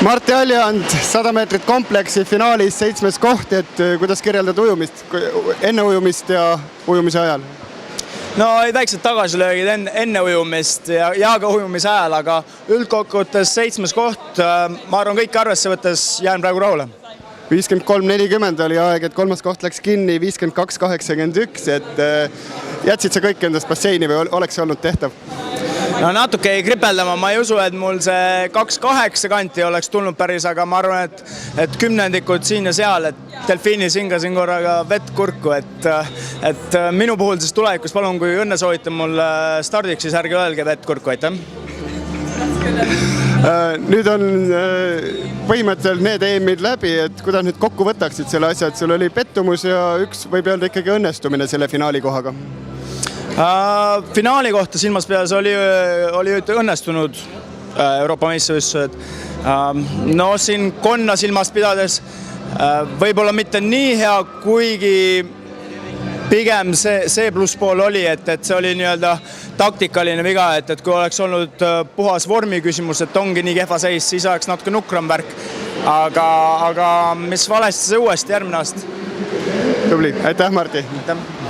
Martti Aljand, 100 meetrit kompleksi finaalis 7. koht, et kuidas kirjeldad ujumist, enne ujumist ja ujumise ajal? No väiksed tagasilöögid enne ujumist ja ka ujumise ajal, aga üldkokkuvõttes 7. koht, ma arvan kõik arvesse võttes jään praegu rahule. 53.40 oli aeg, et 3. koht läks kinni, 52.81, et jätsid sa kõik endast basseini või oleks olnud tehtav? No natuke ei kripeldama, ma ei usu, et mul see 2.8 kanti oleks tulnud päris, aga ma arvan, et kümnendikud siin ja seal, et delfiinis hingasin korraga vett kurku, et minu puhul siis tulevikus palun, kui õnne soovitan mul stardiks, siis ärge öelge vett kurku, aitäh! Nüüd on põhimõtteliselt need EM-id läbi, et kuidas nüüd kokku võtaksid selle asja, et sul oli pettumus ja üks võib öelda ikkagi õnnestumine selle finaali kohaga? Finaali kohta silmas peas oli õnnestunud Euroopa meistrivõistlused. No siin konna silmas pidades võib-olla mitte nii hea, kuigi pigem see plusspool oli, et see oli nii-öelda taktikaline viga, et kui oleks olnud puhas vormi küsimus, et ongi nii kehva seis, siis oleks natuke nukram värk. Aga mis valesti see uuesti järgmine aasta? Tubli, aitäh Martti! Aitäh!